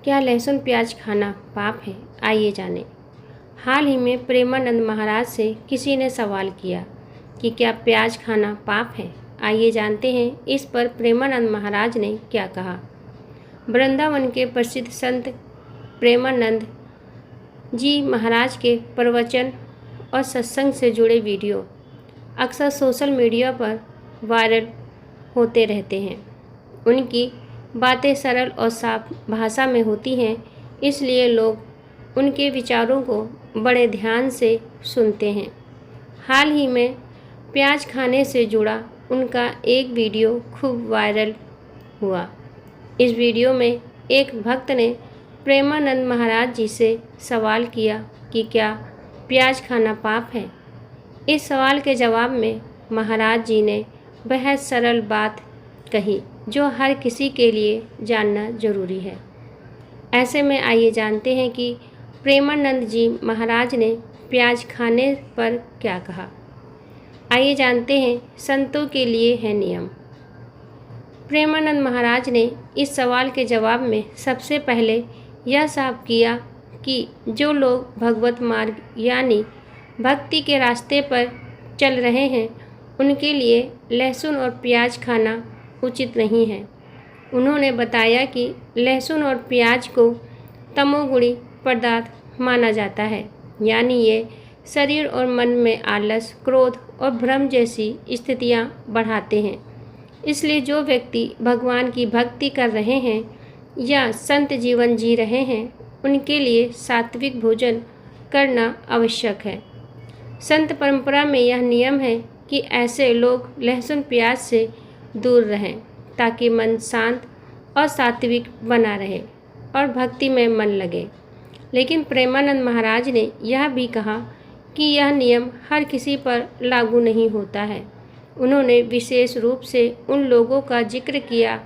क्या लहसुन प्याज खाना पाप है? आइए जानें। हाल ही में प्रेमानंद महाराज से किसी ने सवाल किया कि क्या प्याज खाना पाप है। आइए जानते हैं इस पर प्रेमानंद महाराज ने क्या कहा। वृंदावन के प्रसिद्ध संत प्रेमानंद जी महाराज के प्रवचन और सत्संग से जुड़े वीडियो अक्सर सोशल मीडिया पर वायरल होते रहते हैं। उनकी बातें सरल और साफ भाषा में होती हैं, इसलिए लोग उनके विचारों को बड़े ध्यान से सुनते हैं। हाल ही में प्याज खाने से जुड़ा उनका एक वीडियो खूब वायरल हुआ। इस वीडियो में एक भक्त ने प्रेमानंद महाराज जी से सवाल किया कि क्या प्याज खाना पाप है। इस सवाल के जवाब में महाराज जी ने बेहद सरल बात कही जो हर किसी के लिए जानना जरूरी है। ऐसे में आइए जानते हैं कि प्रेमानंद जी महाराज ने प्याज खाने पर क्या कहा। आइए जानते हैं संतों के लिए है नियम। प्रेमानंद महाराज ने इस सवाल के जवाब में सबसे पहले यह साफ किया कि जो लोग भगवत मार्ग यानी भक्ति के रास्ते पर चल रहे हैं उनके लिए लहसुन और प्याज खाना उचित नहीं है। उन्होंने बताया कि लहसुन और प्याज को तमोगुणी पदार्थ माना जाता है, यानी ये शरीर और मन में आलस, क्रोध और भ्रम जैसी स्थितियां बढ़ाते हैं। इसलिए जो व्यक्ति भगवान की भक्ति कर रहे हैं या संत जीवन जी रहे हैं उनके लिए सात्विक भोजन करना आवश्यक है। संत परंपरा में यह नियम है कि ऐसे लोग लहसुन प्याज से दूर रहें ताकि मन शांत और सात्विक बना रहे और भक्ति में मन लगे। लेकिन प्रेमानंद महाराज ने यह भी कहा कि यह नियम हर किसी पर लागू नहीं होता है। उन्होंने विशेष रूप से उन लोगों का जिक्र किया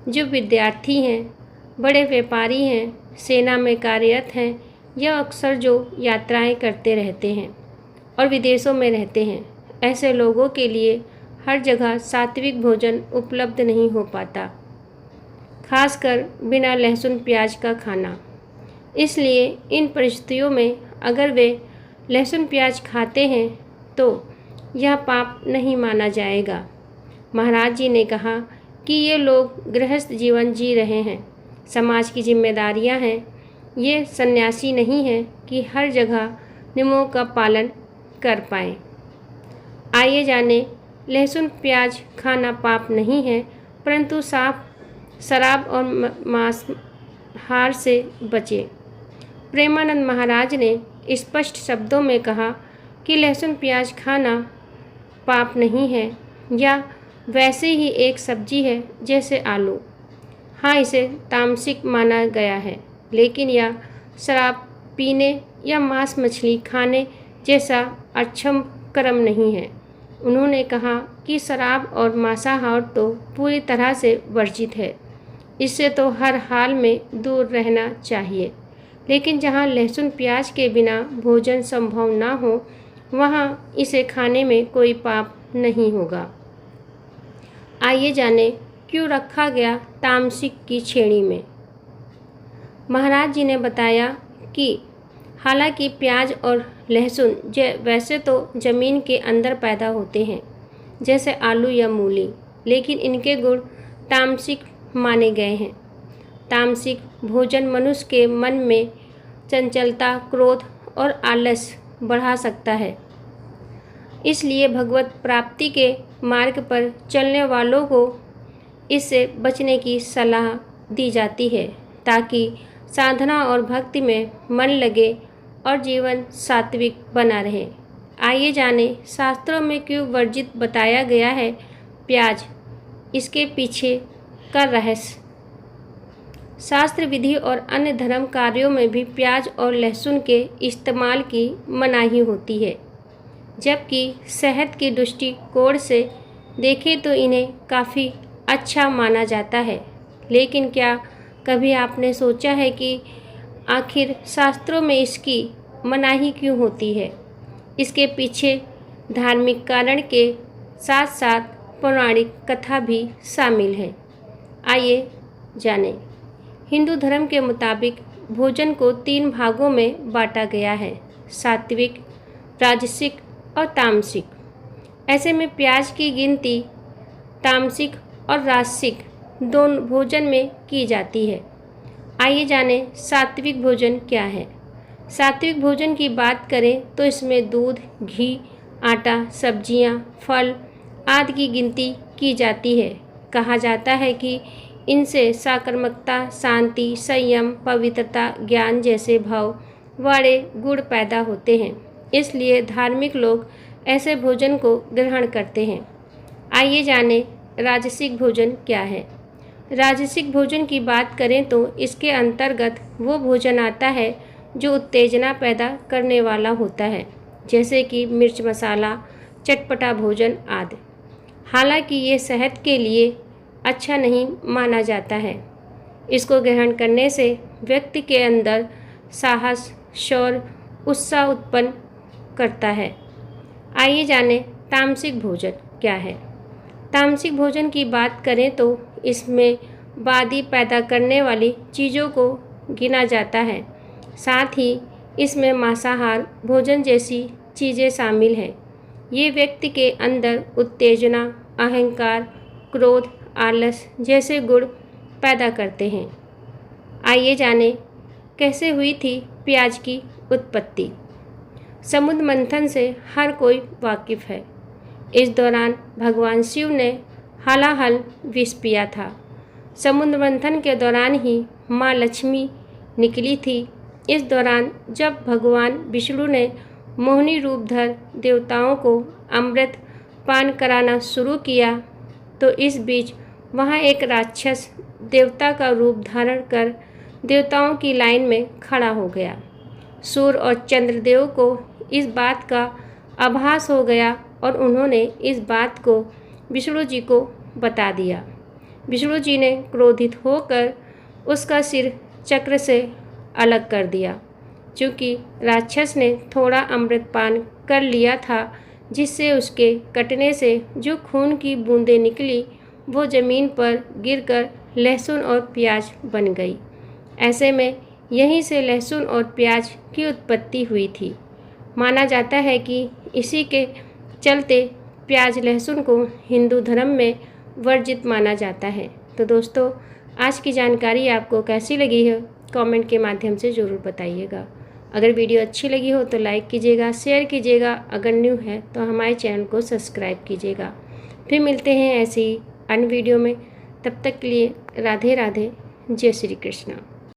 जो विद्यार्थी हैं, बड़े व्यापारी हैं, सेना में कार्यरत हैं या अक्सर जो यात्राएं करते रहते हैं और विदेशों में रहते हैं। ऐसे लोगों के लिए हर जगह सात्विक भोजन उपलब्ध नहीं हो पाता, खासकर बिना लहसुन प्याज का खाना। इसलिए इन परिस्थितियों में अगर वे लहसुन प्याज खाते हैं तो यह पाप नहीं माना जाएगा। महाराज जी ने कहा कि ये लोग गृहस्थ जीवन जी रहे हैं, समाज की जिम्मेदारियां हैं। ये सन्यासी नहीं हैं कि हर जगह नियमों का पालन कर पाएँ। आइए जानें, लहसुन प्याज खाना पाप नहीं है, परंतु शराब और मांसाहार से बचें। प्रेमानंद महाराज ने स्पष्ट शब्दों में कहा कि लहसुन प्याज खाना पाप नहीं है या वैसे ही एक सब्जी है जैसे आलू। हाँ, इसे तामसिक माना गया है, लेकिन यह शराब पीने या मांस मछली खाने जैसा अक्षम कर्म नहीं है। उन्होंने कहा कि शराब और मांसाहार तो पूरी तरह से वर्जित है, इससे तो हर हाल में दूर रहना चाहिए। लेकिन जहाँ लहसुन प्याज के बिना भोजन संभव ना हो वहाँ इसे खाने में कोई पाप नहीं होगा। आइए जानें क्यों रखा गया तामसिक की श्रेणी में। महाराज जी ने बताया कि हालांकि प्याज और लहसुन वैसे तो ज़मीन के अंदर पैदा होते हैं जैसे आलू या मूली, लेकिन इनके गुण तामसिक माने गए हैं। तामसिक भोजन मनुष्य के मन में चंचलता, क्रोध और आलस बढ़ा सकता है। इसलिए भगवत प्राप्ति के मार्ग पर चलने वालों को इससे बचने की सलाह दी जाती है ताकि साधना और भक्ति में मन लगे और जीवन सात्विक बना रहे। आइए जानें शास्त्रों में क्यों वर्जित बताया गया है प्याज, इसके पीछे का रहस्य। शास्त्र विधि और अन्य धर्म कार्यों में भी प्याज और लहसुन के इस्तेमाल की मनाही होती है, जबकि सेहत की दृष्टिकोण से देखें तो इन्हें काफ़ी अच्छा माना जाता है। लेकिन क्या कभी आपने सोचा है कि आखिर शास्त्रों में इसकी मनाही क्यों होती है? इसके पीछे धार्मिक कारण के साथ साथ पौराणिक कथा भी शामिल है। आइए जानें। हिंदू धर्म के मुताबिक भोजन को 3 भागों में बांटा गया है, सात्विक, राजसिक और तामसिक। ऐसे में प्याज की गिनती तामसिक और राजसिक दोनों भोजन में की जाती है। आइए जानें सात्विक भोजन क्या है। सात्विक भोजन की बात करें तो इसमें दूध, घी, आटा, सब्जियां, फल आदि की गिनती की जाती है। कहा जाता है कि इनसे सकारात्मकता, शांति, संयम, पवित्रता, ज्ञान जैसे भाव वाले गुण पैदा होते हैं। इसलिए धार्मिक लोग ऐसे भोजन को ग्रहण करते हैं। आइए जानें राजसिक भोजन क्या है। राजसिक भोजन की बात करें तो इसके अंतर्गत वो भोजन आता है जो उत्तेजना पैदा करने वाला होता है, जैसे कि मिर्च मसाला, चटपटा भोजन आदि। हालांकि ये सेहत के लिए अच्छा नहीं माना जाता है। इसको ग्रहण करने से व्यक्ति के अंदर साहस, शौर्य, उत्साह उत्पन्न करता है। आइए जानें तामसिक भोजन क्या है। तामसिक भोजन की बात करें तो इसमें बादी पैदा करने वाली चीज़ों को गिना जाता है। साथ ही इसमें मांसाहार भोजन जैसी चीज़ें शामिल हैं। ये व्यक्ति के अंदर उत्तेजना, अहंकार, क्रोध, आलस जैसे गुण पैदा करते हैं। आइए जानें कैसे हुई थी प्याज की उत्पत्ति। समुद्र मंथन से हर कोई वाकिफ़ है। इस दौरान भगवान शिव ने हलाहल विष पिया था। समुद्र मंथन के दौरान ही माँ लक्ष्मी निकली थी। इस दौरान जब भगवान विष्णु ने मोहिनी रूप धर देवताओं को अमृत पान कराना शुरू किया तो इस बीच वहाँ एक राक्षस देवता का रूप धारण कर देवताओं की लाइन में खड़ा हो गया। सूर्य और चंद्रदेव को इस बात का आभास हो गया और उन्होंने इस बात को विष्णु जी को बता दिया। विष्णु जी ने क्रोधित होकर उसका सिर चक्र से अलग कर दिया। चूँकि राक्षस ने थोड़ा अमृत पान कर लिया था, जिससे उसके कटने से जो खून की बूंदें निकली वो ज़मीन पर गिरकर लहसुन और प्याज बन गई। ऐसे में यहीं से लहसुन और प्याज की उत्पत्ति हुई थी। माना जाता है कि इसी के चलते प्याज लहसुन को हिंदू धर्म में वर्जित माना जाता है। तो दोस्तों, आज की जानकारी आपको कैसी लगी है कमेंट के माध्यम से ज़रूर बताइएगा। अगर वीडियो अच्छी लगी हो तो लाइक कीजिएगा, शेयर कीजिएगा। अगर न्यू है तो हमारे चैनल को सब्सक्राइब कीजिएगा। फिर मिलते हैं ऐसी ही अन्य वीडियो में। तब तक के लिए राधे राधे, जय श्री कृष्ण।